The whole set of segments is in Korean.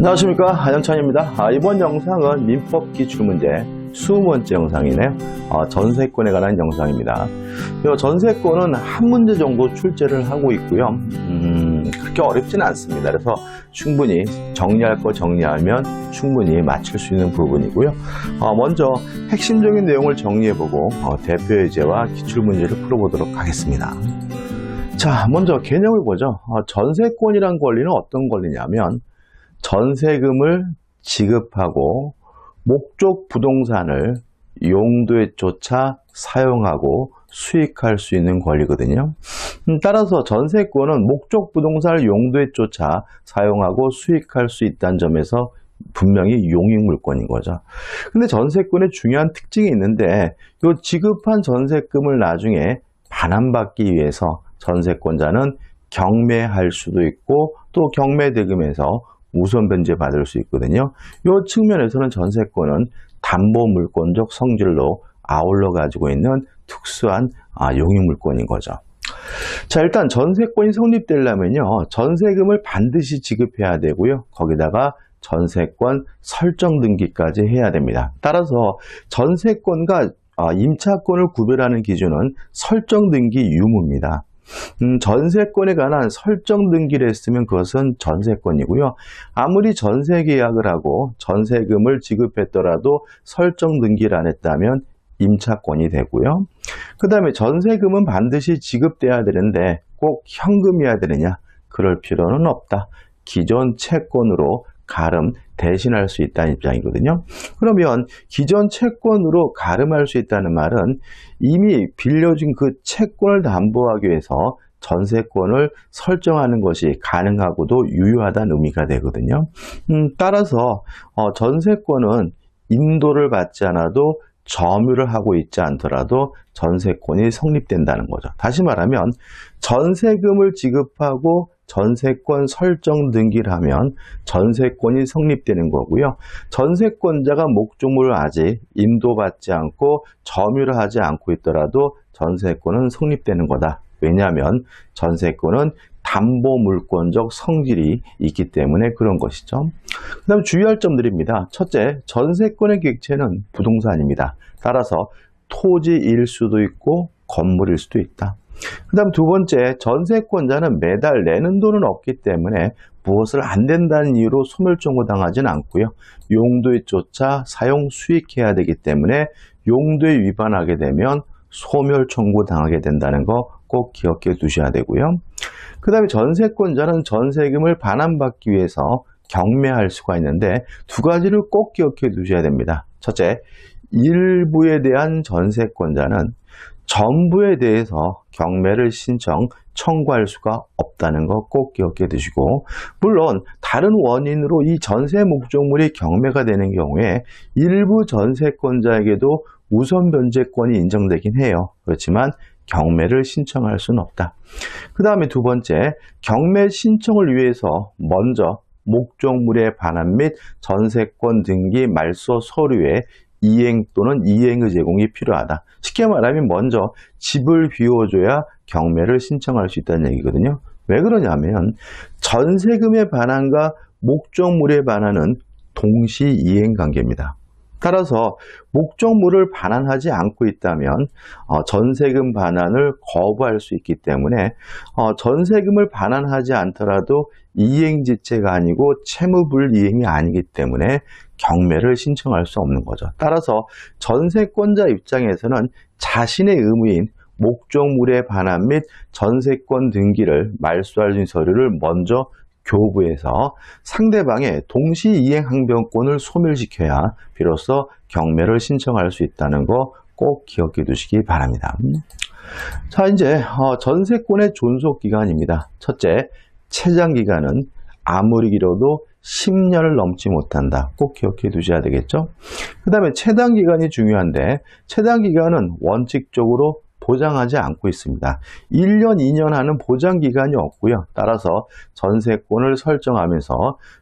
안녕하십니까, 한영찬입니다. 이번 영상은 민법 기출문제 20번째 영상이네요. 전세권에 관한 영상입니다. 이 전세권은 한 문제 정도 출제를 하고 있고요. 그렇게 어렵지는 않습니다. 그래서 충분히 정리할 거 정리하면 충분히 맞출 수 있는 부분이고요. 먼저 핵심적인 내용을 정리해보고 대표 예제와 기출문제를 풀어보도록 하겠습니다. 자, 먼저 개념을 보죠. 전세권이란 권리는 어떤 권리냐면 전세금을 지급하고 목적 부동산을 용도에 쫓아 사용하고 수익할 수 있는 권리거든요. 따라서 전세권은 목적 부동산을 용도에 쫓아 사용하고 수익할 수 있다는 점에서 분명히 용익물권인 거죠. 근데 전세권의 중요한 특징이 있는데 이 지급한 전세금을 나중에 반환받기 위해서 전세권자는 경매할 수도 있고 또 경매대금에서 우선 변제받을 수 있거든요. 이 측면에서는 전세권은 담보물권적 성질로 아울러 가지고 있는 특수한 용익물권인 거죠. 자, 일단 전세권이 성립되려면요, 전세금을 반드시 지급해야 되고요. 거기다가 전세권 설정 등기까지 해야 됩니다. 따라서 전세권과 임차권을 구별하는 기준은 설정 등기 유무입니다. 전세권에 관한 설정 등기를 했으면 그것은 전세권이고요. 아무리 전세 계약을 하고 전세금을 지급했더라도 설정 등기를 안 했다면 임차권이 되고요. 그 다음에 전세금은 반드시 지급돼야 되는데 꼭 현금이어야 되느냐? 그럴 필요는 없다. 기존 채권으로 가름 대신할 수 있다는 입장이거든요. 그러면 기존 채권으로 가름할 수 있다는 말은 이미 빌려준 그 채권을 담보하기 위해서 전세권을 설정하는 것이 가능하고도 유효하다는 의미가 되거든요. 따라서 전세권은 인도를 받지 않아도 점유를 하고 있지 않더라도 전세권이 성립된다는 거죠. 다시 말하면 전세금을 지급하고 전세권 설정 등기를 하면 전세권이 성립되는 거고요. 전세권자가 목적물을 아직 인도받지 않고 점유를 하지 않고 있더라도 전세권은 성립되는 거다. 왜냐하면 전세권은 담보물권적 성질이 있기 때문에 그런 것이죠. 그 다음 주의할 점들입니다. 첫째, 전세권의 객체는 부동산입니다. 따라서 토지일 수도 있고 건물일 수도 있다. 그 다음 두 번째, 전세권자는 매달 내는 돈은 없기 때문에 무엇을 안 된다는 이유로 소멸청구당하지는 않고요. 용도에 쫓아 사용 수익해야 되기 때문에 용도에 위반하게 되면 소멸청구당하게 된다는 거 꼭 기억해 두셔야 되고요. 그 다음에 전세권자는 전세금을 반환받기 위해서 경매할 수가 있는데 두 가지를 꼭 기억해 두셔야 됩니다. 첫째, 일부에 대한 전세권자는 전부에 대해서 경매를 청구할 수가 없다는 거 꼭 기억해 두시고, 물론 다른 원인으로 이 전세 목적물이 경매가 되는 경우에 일부 전세권자에게도 우선 변제권이 인정되긴 해요. 그렇지만 경매를 신청할 수는 없다. 그 다음에 두 번째, 경매 신청을 위해서 먼저 목적물의 반환 및 전세권 등기 말소 서류에 이행 또는 이행의 제공이 필요하다. 쉽게 말하면 먼저 집을 비워줘야 경매를 신청할 수 있다는 얘기거든요. 왜 그러냐면 전세금의 반환과 목적물의 반환은 동시 이행 관계입니다. 따라서 목적물을 반환하지 않고 있다면 전세금 반환을 거부할 수 있기 때문에 전세금을 반환하지 않더라도 이행지체가 아니고 채무불이행이 아니기 때문에 경매를 신청할 수 없는 거죠. 따라서 전세권자 입장에서는 자신의 의무인 목적물의 반환 및 전세권 등기를 말소할 수 있는 서류를 먼저 교부해서 상대방의 동시 이행 항변권을 소멸시켜야 비로소 경매를 신청할 수 있다는 거 꼭 기억해 두시기 바랍니다. 자, 이제 전세권의 존속 기간입니다. 첫째, 최장 기간은 아무리 길어도 10년을 넘지 못한다. 꼭 기억해 두셔야 되겠죠. 그 다음에 최단 기간이 중요한데 최단 기간은 원칙적으로 보장하지 않고 있습니다. 1년, 2년 하는 보장기간이 없고요. 따라서 전세권을 설정하면서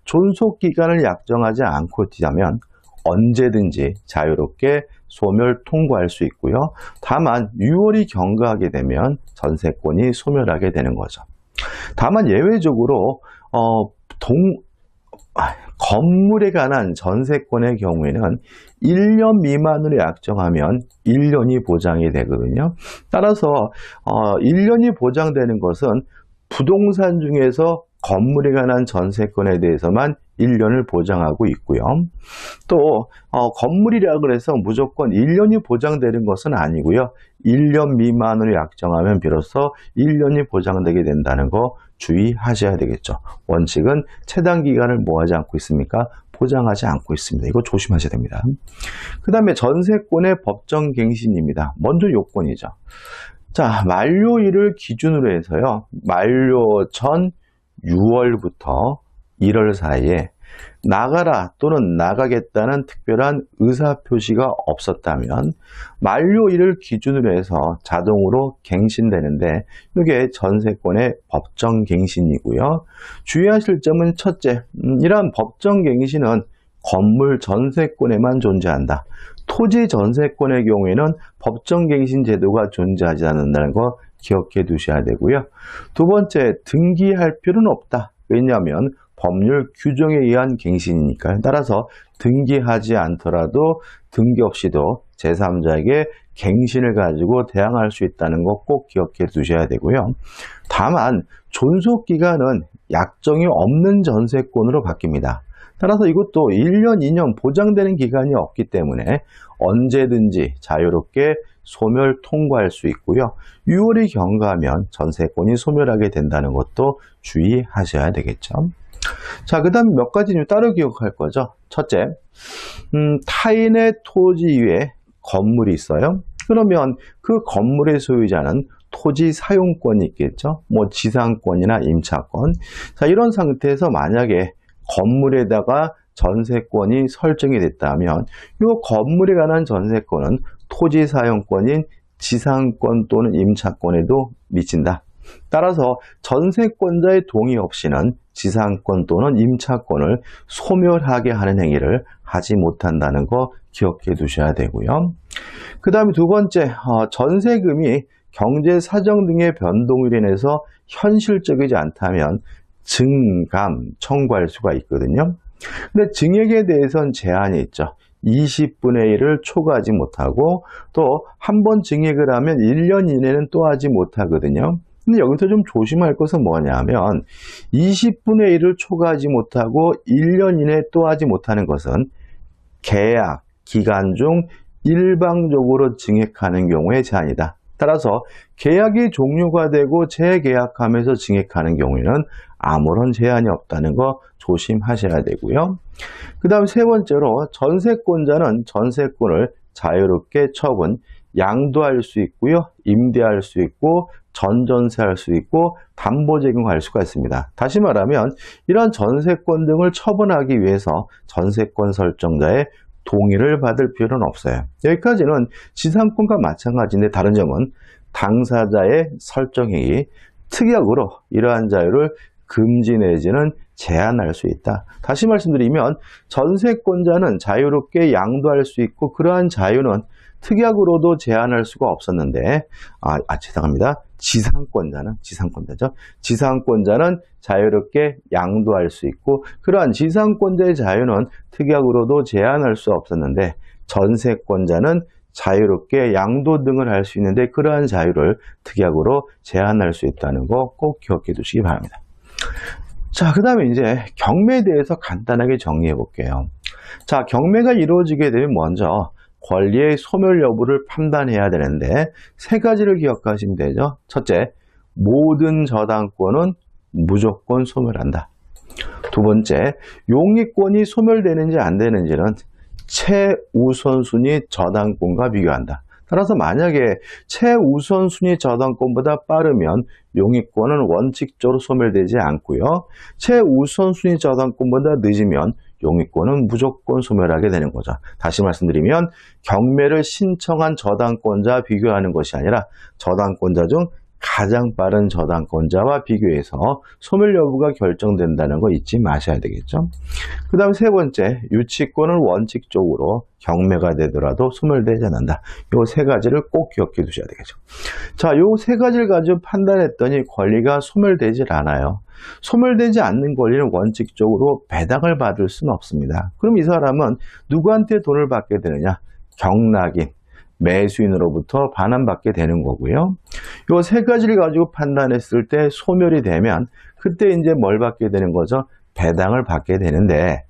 존속기간을 약정하지 않고 있다면 언제든지 자유롭게 소멸 통고할 수 있고요. 다만 6월이 경과하게 되면 전세권이 소멸하게 되는 거죠. 다만 예외적으로 건물에 관한 전세권의 경우에는 1년 미만으로 약정하면 1년이 보장이 되거든요. 따라서 1년이 보장되는 것은 부동산 중에서 건물에 관한 전세권에 대해서만 1년을 보장하고 있고요. 또 건물이라 그래서 무조건 1년이 보장되는 것은 아니고요. 1년 미만으로 약정하면 비로소 1년이 보장되게 된다는 거 주의하셔야 되겠죠. 원칙은 최단 기간을 뭐 하지 않고 있습니까? 보장하지 않고 있습니다. 이거 조심하셔야 됩니다. 그 다음에 전세권의 법정 갱신입니다. 먼저 요건이죠. 자, 만료일을 기준으로 해서요. 만료 전 6월부터 1월 사이에 나가라 또는 나가겠다는 특별한 의사표시가 없었다면 만료일을 기준으로 해서 자동으로 갱신되는데 이게 전세권의 법정 갱신이고요. 주의하실 점은 첫째, 이러한 법정 갱신은 건물 전세권에만 존재한다. 토지 전세권의 경우에는 법정갱신 제도가 존재하지 않는다는 거 기억해 두셔야 되고요. 두 번째, 등기할 필요는 없다. 왜냐하면 법률 규정에 의한 갱신이니까요. 따라서 등기하지 않더라도 등기 없이도 제3자에게 갱신을 가지고 대항할 수 있다는 거 꼭 기억해 두셔야 되고요. 다만 존속기간은 약정이 없는 전세권으로 바뀝니다. 따라서 이것도 1년, 2년 보장되는 기간이 없기 때문에 언제든지 자유롭게 소멸 통과할 수 있고요. 6월이 경과하면 전세권이 소멸하게 된다는 것도 주의하셔야 되겠죠. 자, 그 다음 몇 가지 따로 기억할 거죠. 첫째, 타인의 토지 위에 건물이 있어요. 그러면 그 건물의 소유자는 토지 사용권이 있겠죠. 뭐 지상권이나 임차권. 자, 이런 상태에서 만약에 건물에다가 전세권이 설정이 됐다면 이 건물에 관한 전세권은 토지 사용권인 지상권 또는 임차권에도 미친다. 따라서 전세권자의 동의 없이는 지상권 또는 임차권을 소멸하게 하는 행위를 하지 못한다는 거 기억해 두셔야 되고요. 그 다음에 두 번째, 전세금이 경제 사정 등의 변동으로 인해서 현실적이지 않다면 증감 청구할 수가 있거든요. 근데 증액에 대해서는 제한이 있죠. 20분의 1을 초과하지 못하고 또 한 번 증액을 하면 1년 이내는 또 하지 못하거든요. 근데 여기서 좀 조심할 것은 뭐냐면 20분의 1을 초과하지 못하고 1년 이내에 또 하지 못하는 것은 계약 기간 중 일방적으로 증액하는 경우에 제한이다. 따라서 계약이 종료가 되고 재계약하면서 증액하는 경우에는 아무런 제한이 없다는 거 조심하셔야 되고요. 그 다음 세 번째로 전세권자는 전세권을 자유롭게 처분, 양도할 수 있고요. 임대할 수 있고 전전세할 수 있고 담보 제공할 수가 있습니다. 다시 말하면 이러한 전세권 등을 처분하기 위해서 전세권 설정자의 동의를 받을 필요는 없어요. 여기까지는 지상권과 마찬가지인데 다른 점은 당사자의 설정행위, 특약으로 이러한 자유를 금지 내지는 제한할 수 있다. 다시 말씀드리면 전세권자는 자유롭게 양도할 수 있고 그러한 자유는 특약으로도 제한할 수가 없었는데 죄송합니다. 지상권자죠. 지상권자는 자유롭게 양도할 수 있고 그러한 지상권자의 자유는 특약으로도 제한할 수 없었는데 전세권자는 자유롭게 양도 등을 할 수 있는데 그러한 자유를 특약으로 제한할 수 있다는 거 꼭 기억해 두시기 바랍니다. 자, 그 다음에 이제 경매에 대해서 간단하게 정리해 볼게요. 자, 경매가 이루어지게 되면 먼저 권리의 소멸 여부를 판단해야 되는데 세 가지를 기억하시면 되죠. 첫째, 모든 저당권은 무조건 소멸한다. 두 번째, 용익권이 소멸되는지 안 되는지는 최우선순위 저당권과 비교한다. 따라서 만약에 최우선순위 저당권보다 빠르면 용익권은 원칙적으로 소멸되지 않고요. 최우선순위 저당권보다 늦으면 용익권은 무조건 소멸하게 되는 거죠. 다시 말씀드리면 경매를 신청한 저당권자 비교하는 것이 아니라 저당권자 중 가장 빠른 저당권자와 비교해서 소멸 여부가 결정된다는 거 잊지 마셔야 되겠죠. 그 다음 세 번째, 유치권은 원칙적으로 경매가 되더라도 소멸되지 않는다. 요 세 가지를 꼭 기억해 두셔야 되겠죠. 자, 요 세 가지를 가지고 판단했더니 권리가 소멸되질 않아요. 소멸되지 않는 권리는 원칙적으로 배당을 받을 수는 없습니다. 그럼 이 사람은 누구한테 돈을 받게 되느냐? 경락인, 매수인으로부터 반환받게 되는 거고요. 요 세 가지를 가지고 판단했을 때 소멸이 되면 그때 이제 뭘 받게 되는 거죠? 배당을 받게 되는데,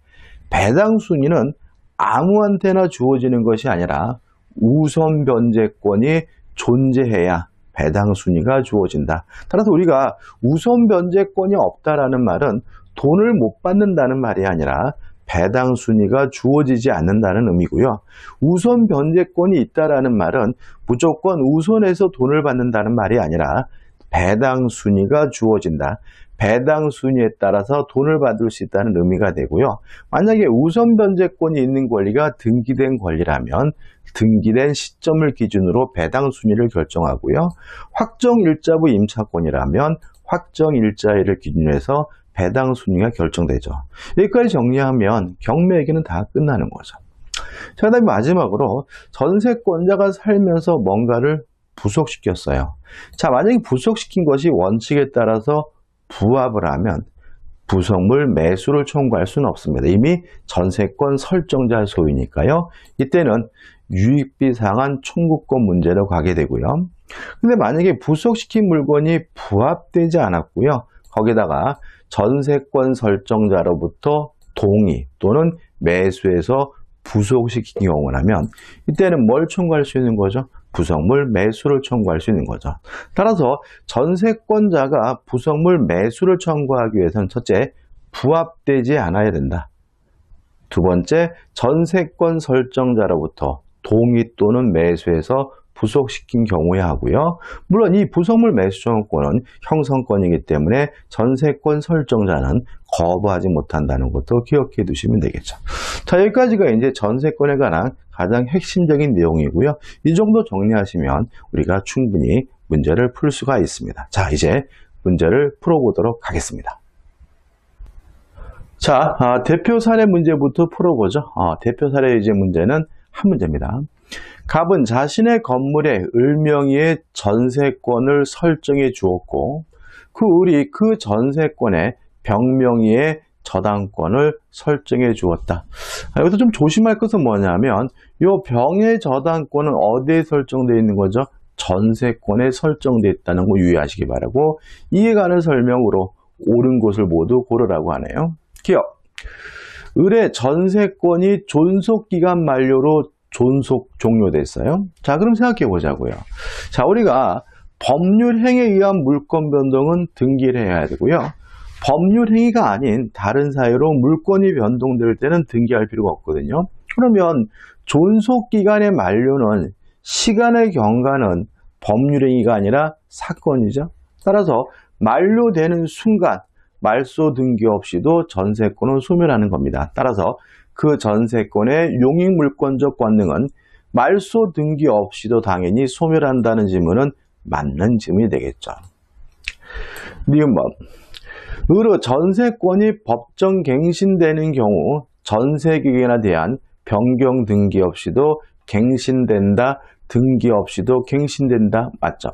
배당 순위는 아무한테나 주어지는 것이 아니라 우선 변제권이 존재해야 배당 순위가 주어진다. 따라서 우리가 우선 변제권이 없다라는 말은 돈을 못 받는다는 말이 아니라 배당 순위가 주어지지 않는다는 의미고요. 우선 변제권이 있다라는 말은 무조건 우선해서 돈을 받는다는 말이 아니라 배당 순위가 주어진다. 배당 순위에 따라서 돈을 받을 수 있다는 의미가 되고요. 만약에 우선 변제권이 있는 권리가 등기된 권리라면 등기된 시점을 기준으로 배당 순위를 결정하고요. 확정일자부 임차권이라면 확정일자일을 기준으로 해서 배당 순위가 결정되죠. 여기까지 정리하면 경매 얘기는 다 끝나는 거죠. 자, 그다음에 마지막으로 전세권자가 살면서 뭔가를 부속시켰어요. 자, 만약에 부속시킨 것이 원칙에 따라서 부합을 하면 부속물 매수를 청구할 수는 없습니다. 이미 전세권 설정자 소유니까요. 이때는 유익비 상한 청구권 문제로 가게 되고요. 근데 만약에 부속시킨 물건이 부합되지 않았고요. 거기다가 전세권 설정자로부터 동의 또는 매수해서 부속시킨 경우라면 이때는 뭘 청구할 수 있는 거죠? 부속물 매수를 청구할 수 있는 거죠. 따라서 전세권자가 부속물 매수를 청구하기 위해서는 첫째, 부합되지 않아야 된다. 두 번째, 전세권 설정자로부터 동의 또는 매수해서 부속시킨 경우에 하고요. 물론 이 부속물 매수 청구권은 형성권이기 때문에 전세권 설정자는 거부하지 못한다는 것도 기억해 두시면 되겠죠. 자, 여기까지가 이제 전세권에 관한 가장 핵심적인 내용이고요. 이 정도 정리하시면 우리가 충분히 문제를 풀 수가 있습니다. 자, 이제 문제를 풀어보도록 하겠습니다. 자, 대표 사례 문제부터 풀어보죠. 대표 사례 이제 문제는 한 문제입니다. 갑은 자신의 건물에 을명의의 전세권을 설정해 주었고 그 을이 그 전세권에 병명의의 저당권을 설정해 주었다. 여기서 좀 조심할 것은 뭐냐면 이 병의 저당권은 어디에 설정되어 있는 거죠? 전세권에 설정되어 있다는 거 유의하시기 바라고, 이에 관한 설명으로 옳은 곳을 모두 고르라고 하네요. 기억. 을의 전세권이 존속기간 만료로 존속 종료됐어요. 자, 그럼 생각해 보자고요. 자, 우리가 법률 행위에 의한 물권 변동은 등기를 해야 되고요. 법률 행위가 아닌 다른 사유로 물권이 변동될 때는 등기할 필요가 없거든요. 그러면 존속 기간의 만료는 시간의 경과는 법률 행위가 아니라 사건이죠. 따라서 만료되는 순간 말소 등기 없이도 전세권은 소멸하는 겁니다. 따라서 그 전세권의 용익물권적 권능은 말소 등기 없이도 당연히 소멸한다는 질문은 맞는 질문이 되겠죠. 니은번. 으로 전세권이 법정 갱신되는 경우 전세기간에 대한 변경 등기 없이도 갱신된다, 등기 없이도 갱신된다. 맞죠?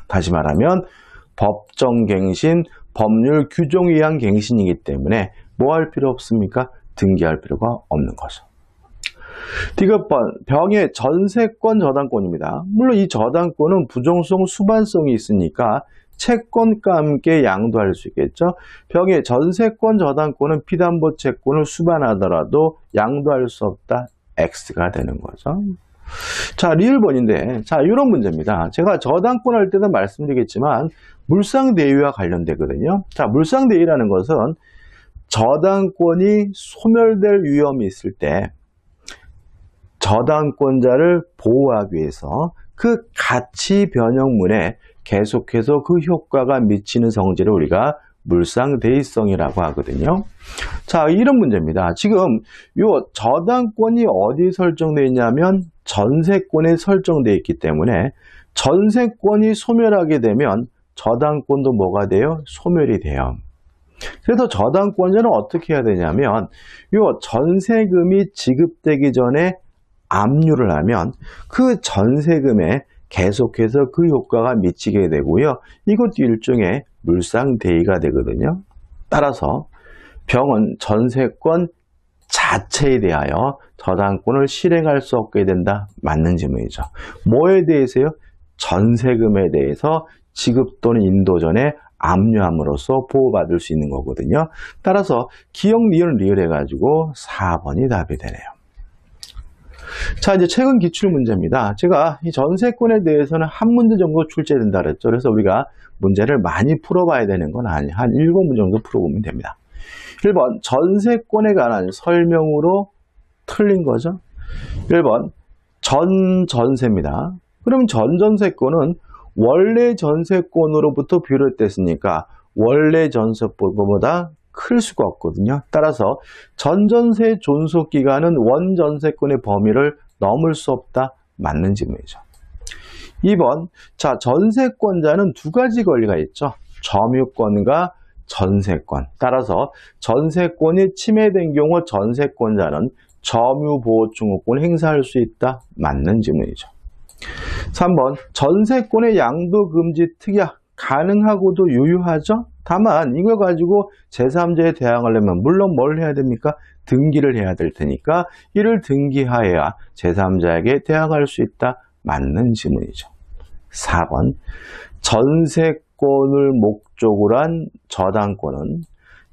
다시 말하면 법정 갱신, 법률 규정에 의한 갱신이기 때문에 뭐 할 필요 없습니까? 등기할 필요가 없는 거죠. 디귿번, 병의 전세권 저당권입니다. 물론 이 저당권은 부정성, 수반성이 있으니까 채권과 함께 양도할 수 있겠죠. 병의 전세권 저당권은 피담보 채권을 수반하더라도 양도할 수 없다. X가 되는 거죠. 자, 리을번인데, 자, 이런 문제입니다. 제가 저당권 할 때도 말씀드리겠지만 물상대위와 관련되거든요. 자, 물상대위라는 것은 저당권이 소멸될 위험이 있을 때 저당권자를 보호하기 위해서 그 가치 변형물에 계속해서 그 효과가 미치는 성질을 우리가 물상대위성이라고 하거든요. 자, 이런 문제입니다. 지금 이 저당권이 어디 설정되어 있냐면 전세권에 설정되어 있기 때문에 전세권이 소멸하게 되면 저당권도 뭐가 돼요? 소멸이 돼요. 그래서 저당권자는 어떻게 해야 되냐면 요 전세금이 지급되기 전에 압류를 하면 그 전세금에 계속해서 그 효과가 미치게 되고요. 이것도 일종의 물상대의가 되거든요. 따라서 병은 전세권 자체에 대하여 저당권을 실행할 수 없게 된다. 맞는 질문이죠. 뭐에 대해서요? 전세금에 대해서 지급 또는 인도 전에 압류함으로써 보호받을 수 있는 거거든요. 따라서 기역, 니은, 리을 해가지고 4번이 답이 되네요. 자, 이제 최근 기출 문제입니다. 제가 이 전세권에 대해서는 한 문제 정도 출제된다 그랬죠. 그래서 우리가 문제를 많이 풀어봐야 되는 건 아니에요. 한 7문 정도 풀어보면 됩니다. 1번, 전세권에 관한 설명으로 틀린 거죠. 1번, 전세입니다. 그럼 전세권은 원래 전세권으로부터 비롯됐으니까 원래 전세권보다 클 수가 없거든요. 따라서 전전세 존속기간은 원전세권의 범위를 넘을 수 없다. 맞는 질문이죠. 2번, 자, 전세권자는 두 가지 권리가 있죠. 점유권과 전세권. 따라서 전세권이 침해된 경우 전세권자는 점유보호증후권을 행사할 수 있다. 맞는 질문이죠. 3번, 전세권의 양도금지 특약 가능하고도 유효하죠? 다만 이걸 가지고 제3자에 대항하려면 물론 뭘 해야 됩니까? 등기를 해야 될 테니까 이를 등기하여야 제3자에게 대항할 수 있다. 맞는 질문이죠. 4번, 전세권을 목적으로 한 저당권은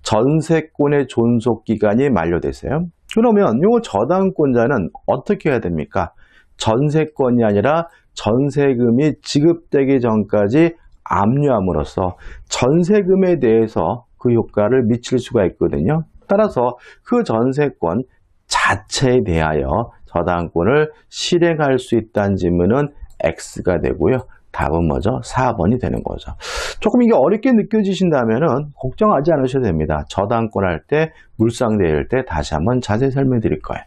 전세권의 존속기간이 만료되세요. 그러면 이 저당권자는 어떻게 해야 됩니까? 전세권이 아니라 전세금이 지급되기 전까지 압류함으로써 전세금에 대해서 그 효과를 미칠 수가 있거든요. 따라서 그 전세권 자체에 대하여 저당권을 실행할 수 있다는 질문은 X가 되고요. 답은 뭐죠? 4번이 되는 거죠. 조금 이게 어렵게 느껴지신다면 걱정하지 않으셔도 됩니다. 저당권 할 때, 물상대일 때 다시 한번 자세히 설명드릴 거예요.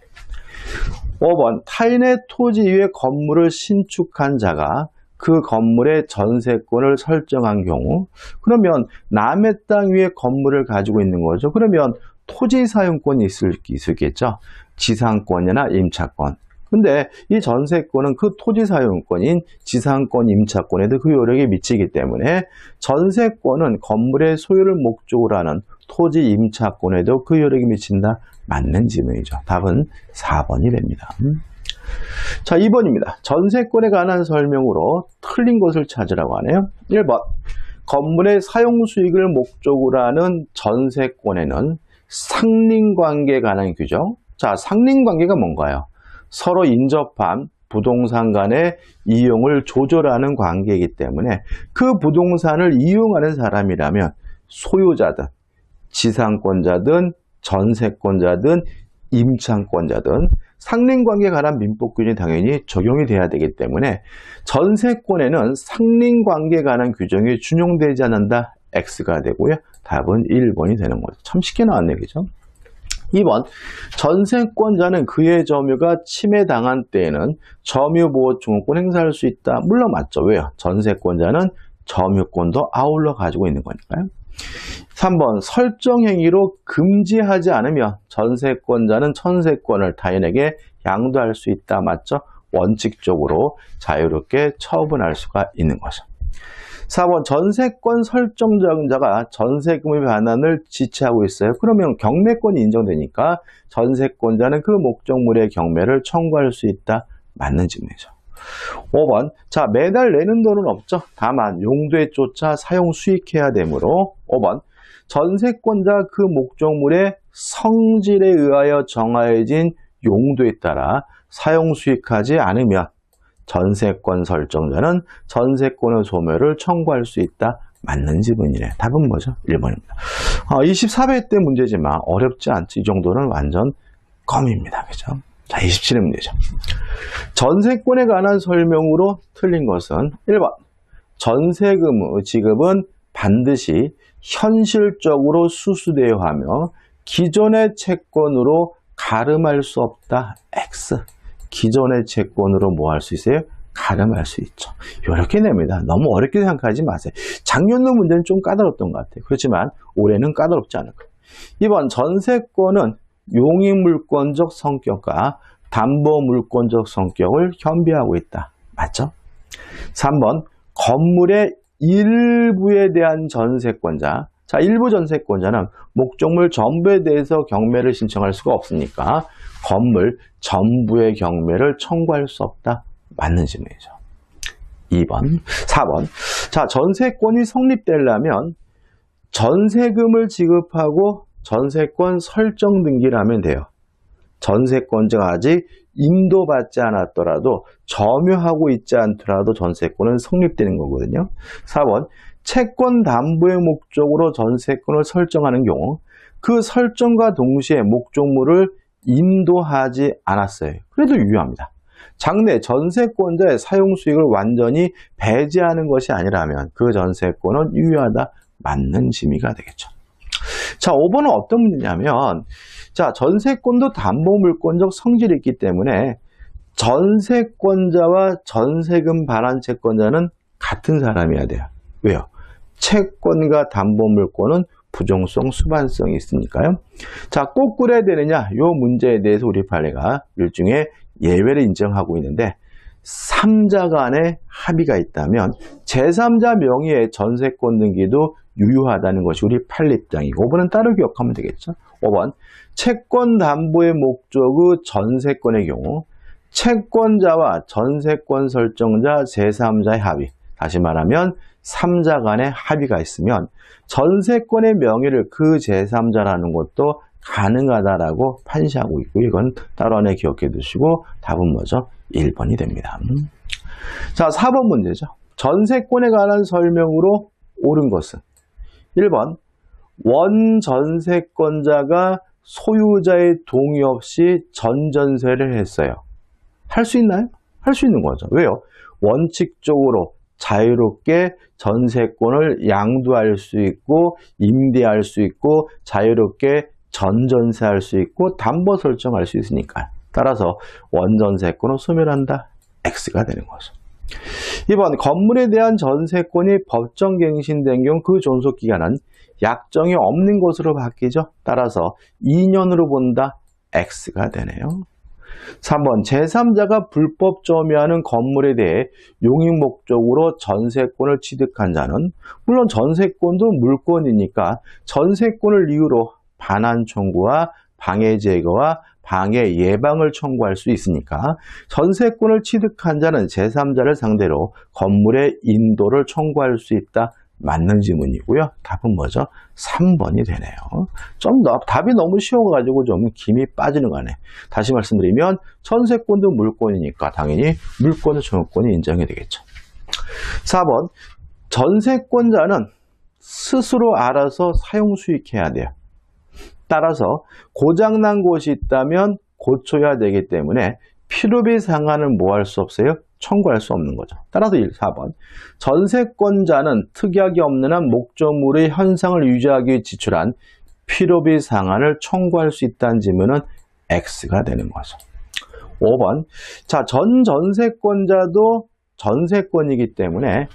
5번, 타인의 토지 위에 건물을 신축한 자가 그 건물의 전세권을 설정한 경우, 그러면 남의 땅 위에 건물을 가지고 있는 거죠. 그러면 토지 사용권이 있을겠죠. 지상권이나 임차권. 근데 이 전세권은 그 토지 사용권인 지상권, 임차권에도 그 효력이 미치기 때문에 전세권은 건물의 소유를 목적으로 하는 토지, 임차권에도 그 효력이 미친다. 맞는 질문이죠. 답은 4번이 됩니다. 자, 2번입니다. 전세권에 관한 설명으로 틀린 것을 찾으라고 하네요. 1번, 건물의 사용 수익을 목적으로 하는 전세권에는 상린관계에 관한 규정. 자, 상린관계가 뭔가요? 서로 인접한 부동산 간의 이용을 조절하는 관계이기 때문에 그 부동산을 이용하는 사람이라면 소유자든 지상권자든 전세권자든 임차권자든 상린관계에 관한 민법규정이 당연히 적용이 돼야 되기 때문에 전세권에는 상린관계에 관한 규정이 준용되지 않는다. X가 되고요. 답은 1번이 되는 거죠. 참 쉽게 나왔네요. 그죠? 2번, 전세권자는 그의 점유가 침해당한 때에는 점유보호증후권 행사할 수 있다. 물론 맞죠. 왜요? 전세권자는 점유권도 아울러 가지고 있는 거니까요. 3번, 설정행위로 금지하지 않으면 전세권자는 전세권을 타인에게 양도할 수 있다. 맞죠? 원칙적으로 자유롭게 처분할 수가 있는 거죠. 4번, 전세권 설정자가 전세금의 반환을 지체하고 있어요. 그러면 경매권이 인정되니까 전세권자는 그 목적물의 경매를 청구할 수 있다. 맞는 질문이죠. 5번, 자, 매달 내는 돈은 없죠. 다만 용도에 쫓아 사용 수익해야 되므로 5번, 전세권자 그 목적물의 성질에 의하여 정하여진 용도에 따라 사용 수익하지 않으면 전세권 설정자는 전세권의 소멸을 청구할 수 있다. 맞는 질문이네. 답은 뭐죠? 1번입니다. 24회 때 문제지만 어렵지 않지. 이 정도는 완전 껌입니다. 그죠? 자, 27회 문제죠. 전세권에 관한 설명으로 틀린 것은 1번. 전세금 지급은 반드시 현실적으로 수수되어야 하며 기존의 채권으로 가름할 수 없다. X. 기존의 채권으로 뭐 할 수 있어요? 가름할 수 있죠. 이렇게 냅니다. 너무 어렵게 생각하지 마세요. 작년도 문제는 좀 까다롭던 것 같아요. 그렇지만 올해는 까다롭지 않을 거예요. 2번 전세권은 용익물권적 성격과 담보물권적 성격을 겸비하고 있다. 맞죠? 3번 건물의 일부에 대한 전세권자. 자, 일부 전세권자는 목적물 전부에 대해서 경매를 신청할 수가 없으니까 건물 전부의 경매를 청구할 수 없다. 맞는 질문이죠. 2번, 4번. 자, 전세권이 성립되려면 전세금을 지급하고 전세권 설정 등기를 하면 돼요. 전세권자가 아직 인도받지 않았더라도 점유하고 있지 않더라도 전세권은 성립되는 거거든요. 4번, 채권 담보의 목적으로 전세권을 설정하는 경우 그 설정과 동시에 목적물을 인도하지 않았어요. 그래도 유효합니다. 장래 전세권자의 사용 수익을 완전히 배제하는 것이 아니라면 그 전세권은 유효하다. 맞는 심의가 되겠죠. 자, 5번은 어떤 문제냐면, 자, 전세권도 담보물권적 성질이 있기 때문에 전세권자와 전세금 반환 채권자는 같은 사람이어야 돼요. 왜요? 채권과 담보물권은 부정성, 수반성이 있으니까요. 자, 꼭 그래야 되느냐? 이 문제에 대해서 우리 판례가 일종의 예외를 인정하고 있는데 3자 간의 합의가 있다면 제3자 명의의 전세권 등기도 유효하다는 것이 우리 판례 입장이고 5번은 따로 기억하면 되겠죠. 5번 채권 담보의 목적의 전세권의 경우 채권자와 전세권 설정자 제3자의 합의, 다시 말하면 3자 간의 합의가 있으면 전세권의 명의를 그 제3자라는 것도 가능하다라고 판시하고 있고 이건 따로 하나 기억해 두시고 답은 뭐죠? 1번이 됩니다. 자, 4번 문제죠. 전세권에 관한 설명으로 옳은 것은 1번 원전세권자가 소유자의 동의 없이 전전세를 했어요. 할 수 있나요? 할 수 있는 거죠. 왜요? 원칙적으로 자유롭게 전세권을 양도할 수 있고 임대할 수 있고 자유롭게 전전세할 수 있고 담보 설정할 수 있으니까 따라서 원전세권을 소멸한다. X가 되는 거죠. 2번 건물에 대한 전세권이 법정갱신된 경우 그 존속기간은 약정이 없는 것으로 바뀌죠. 따라서 2년으로 본다. X가 되네요. 3번 제3자가 불법 점유하는 건물에 대해 용익 목적으로 전세권을 취득한 자는 물론 전세권도 물권이니까 전세권을 이유로 반환 청구와 방해 제거와 방해 예방을 청구할 수 있으니까 전세권을 취득한 자는 제3자를 상대로 건물의 인도를 청구할 수 있다. 맞는 질문이고요. 답은 뭐죠? 3번이 되네요. 답이 너무 쉬워가지고 좀 김이 빠지는 거네. 다시 말씀드리면 전세권도 물권이니까 당연히 물권의 청구권이 인정이 되겠죠. 4번 전세권자는 스스로 알아서 사용 수익해야 돼요. 따라서 고장난 곳이 있다면 고쳐야 되기 때문에 필요비 상한은 뭐 할 수 없어요? 청구할 수 없는 거죠. 따라서 4번 전세권자는 특약이 없는 한 목적물의 현상을 유지하기 위해 지출한 필요비 상한을 청구할 수 있다는 질문은 X가 되는 거죠. 5번 자, 전전세권자도 전세권이기 때문에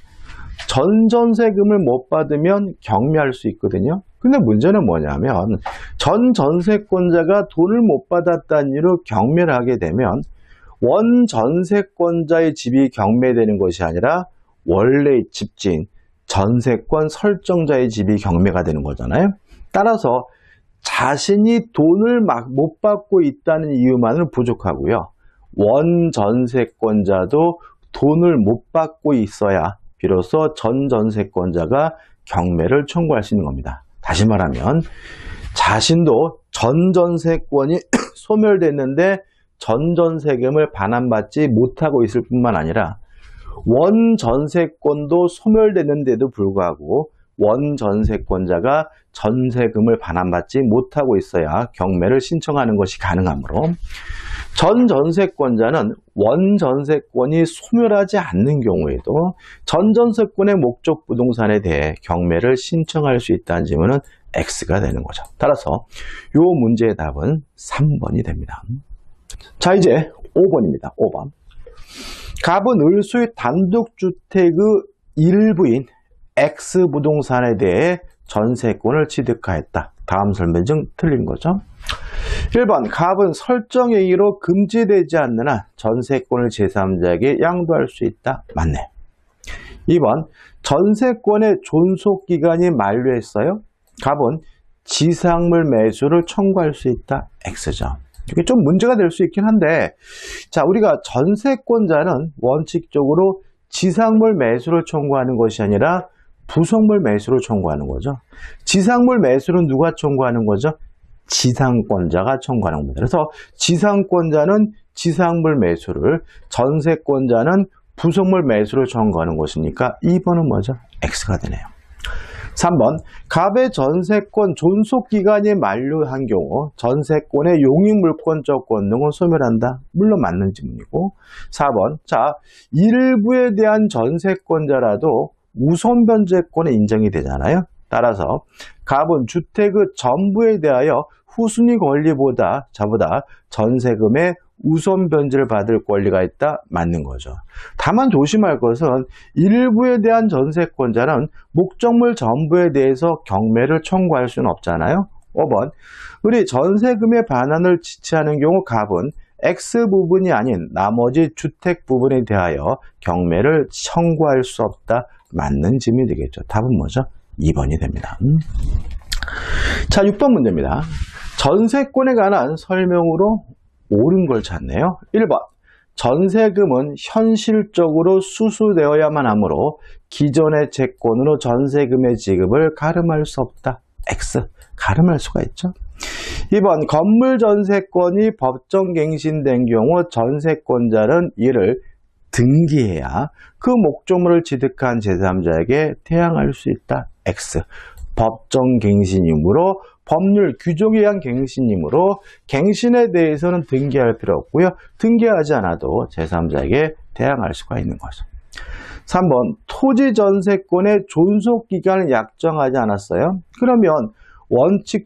전전세금을 못 받으면 경매할 수 있거든요. 근데 문제는 뭐냐면 전전세권자가 돈을 못 받았다는 이유로 경매를 하게 되면 원전세권자의 집이 경매되는 것이 아니라 원래의 집주인 전세권 설정자의 집이 경매가 되는 거잖아요. 따라서 자신이 돈을 못 받고 있다는 이유만은 부족하고요. 원전세권자도 돈을 못 받고 있어야 비로소 전전세권자가 경매를 청구할 수 있는 겁니다. 다시 말하면 자신도 전전세권이 소멸됐는데 전전세금을 반환받지 못하고 있을 뿐만 아니라 원전세권도 소멸됐는데도 불구하고 원전세권자가 전세금을 반환받지 못하고 있어야 경매를 신청하는 것이 가능하므로 전전세권자는 원전세권이 소멸하지 않는 경우에도 전전세권의 목적 부동산에 대해 경매를 신청할 수 있다는 질문은 X가 되는 거죠. 따라서 이 문제의 답은 3번이 됩니다. 자, 이제 5번입니다. 5번. 갑은 을수의 단독주택의 일부인 X 부동산에 대해 전세권을 취득하였다. 다음 설명 중 틀린 거죠. 1번. 갑은 설정행위로 금지되지 않는 한 전세권을 제3자에게 양도할 수 있다. 맞네. 2번. 전세권의 존속기간이 만료했어요. 갑은 지상물 매수를 청구할 수 있다. X죠. 이게 좀 문제가 될 수 있긴 한데, 자, 우리가 전세권자는 원칙적으로 지상물 매수를 청구하는 것이 아니라 부속물 매수를 청구하는 거죠. 지상물 매수는 누가 청구하는 거죠? 지상권자가 청구하는 겁니다. 그래서 지상권자는 지상물 매수를, 전세권자는 부속물 매수를 청구하는 것이니까 2번은 뭐죠? X가 되네요. 3번. 갑의 전세권 존속기간이 만료한 경우 전세권의 용익물권적 권능을 소멸한다. 물론 맞는 질문이고. 4번. 자, 일부에 대한 전세권자라도 우선 변제권에 인정이 되잖아요. 따라서 갑은 주택의 전부에 대하여 후순위 권리보다 전세금의 우선 변제를 받을 권리가 있다. 맞는 거죠. 다만 조심할 것은 일부에 대한 전세권자는 목적물 전부에 대해서 경매를 청구할 수는 없잖아요. 5번. 우리 전세금의 반환을 지체하는 경우 갑은 X 부분이 아닌 나머지 주택 부분에 대하여 경매를 청구할 수 없다. 맞는 질문이 되겠죠. 답은 뭐죠? 2번이 됩니다. 자, 6번 문제입니다. 전세권에 관한 설명으로 옳은 걸 찾네요. 1번. 전세금은 현실적으로 수수되어야만 하므로 기존의 채권으로 전세금의 지급을 가름할 수 없다. X. 가름할 수가 있죠. 2번. 건물 전세권이 법정갱신된 경우 전세권자는 이를 등기해야 그 목적물을 취득한 제3자에게 대항할 수 있다. X. 법정갱신이므로 법률 규정에 의한 갱신이므로 갱신에 대해서는 등기할 필요 없고요. 등기하지 않아도 제3자에게 대항할 수가 있는 거죠. 3번. 토지 전세권의 존속기간을 약정하지 않았어요. 그러면 원칙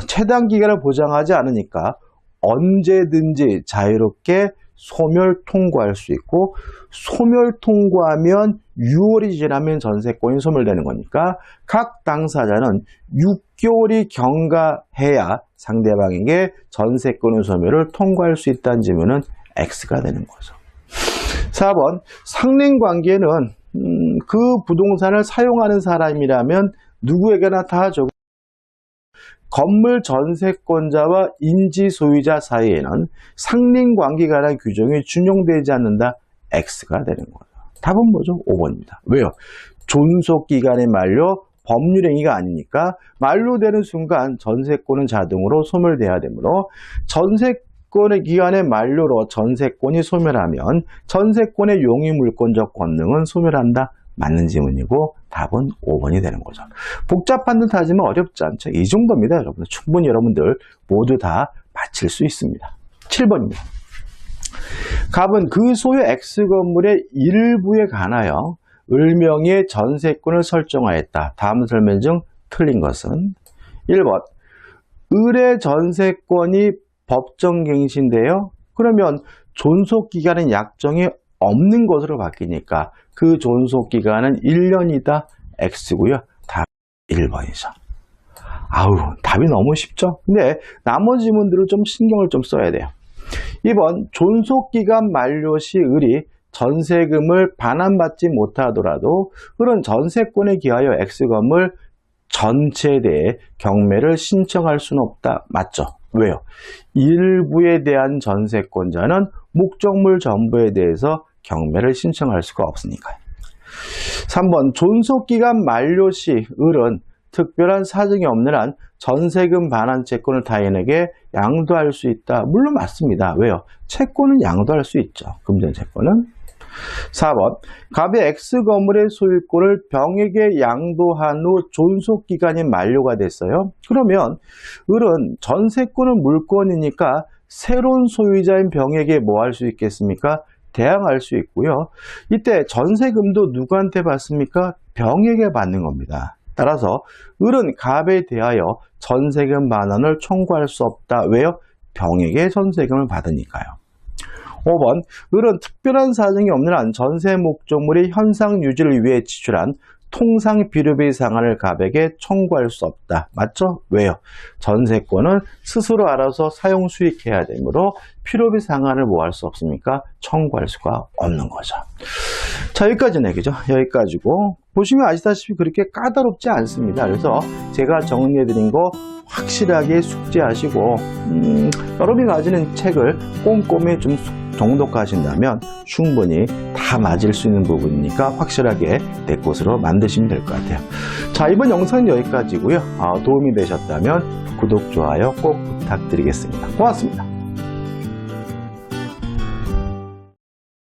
최단 기간을 보장하지 않으니까 언제든지 자유롭게 소멸 통고할 수 있고, 소멸 통고하면 6월이 지나면 전세권이 소멸되는 거니까 각 당사자는 6개월이 경과해야 상대방에게 전세권의 소멸을 통고할 수 있다는 질문은 X가 되는 거죠. 4번. 상린관계는 그 부동산을 사용하는 사람이라면 누구에게나 다 적용. 건물 전세권자와 인지 소유자 사이에는 상린관계에 관한 규정이 준용되지 않는다. X가 되는 거죠. 답은 뭐죠? 5번입니다. 왜요? 존속기간의 만료, 법률행위가 아니니까 만료되는 순간 전세권은 자동으로 소멸돼야 되므로 전세권의 기간의 만료로 전세권이 소멸하면 전세권의 용익물권적 권능은 소멸한다. 맞는 질문이고 답은 5번이 되는 거죠. 복잡한 듯 하지만 어렵지 않죠. 이 정도입니다, 여러분들. 충분히 여러분들 모두 다 맞힐 수 있습니다. 7번입니다. 갑은 그 소유 X건물의 일부에 관하여 을명의 전세권을 설정하였다. 다음 설명 중 틀린 것은 1번. 을의 전세권이 법정갱신되어 그러면 존속기간은 약정이 없는 것으로 바뀌니까 그 존속기간은 1년이다. X고요. 답 1번이죠. 아우, 답이 너무 쉽죠? 근데 나머지 문들을 좀 신경을 좀 써야 돼요. 2번. 존속기간 만료 시 을이 전세금을 반환받지 못하더라도 을은 전세권에 기하여 X건물 전체에 대해 경매를 신청할 수는 없다. 맞죠? 왜요? 일부에 대한 전세권자는 목적물 전부에 대해서 경매를 신청할 수가 없으니까요. 3번. 존속기간 만료 시 을은 특별한 사정이 없는 한 전세금 반환 채권을 타인에게 양도할 수 있다. 물론 맞습니다. 왜요? 채권은 양도할 수 있죠. 금전 채권은. 4번. 갑의 X건물의 소유권을 병에게 양도한 후 존속기간이 만료가 됐어요. 그러면 을은 전세권은 물권이니까 새로운 소유자인 병에게 뭐 할 수 있겠습니까? 대항할 수 있고요. 이때 전세금도 누구한테 받습니까? 병에게 받는 겁니다. 따라서 을은 갑에 대하여 전세금 반환을 청구할 수 없다. 왜요? 병에게 전세금을 받으니까요. 5번, 을은 특별한 사정이 없는 한 전세 목적물의 현상 유지를 위해 지출한 통상 비료비 상한을 갑에게 청구할 수 없다. 맞죠? 왜요? 전세권은 스스로 알아서 사용 수익해야 되므로 필요비 상한을 뭐 할 수 없습니까? 청구할 수가 없는 거죠. 자, 여기까지는 얘기죠. 여기까지고 보시면 아시다시피 그렇게 까다롭지 않습니다. 그래서 제가 정리해드린 거 확실하게 숙지하시고 여러분이 가지는 책을 꼼꼼히 좀 정독하신다면 충분히 다 맞을 수 있는 부분이니까 확실하게 내 것으로 만드시면 될 것 같아요. 자, 이번 영상은 여기까지고요. 도움이 되셨다면 구독, 좋아요 꼭 부탁드리겠습니다. 고맙습니다.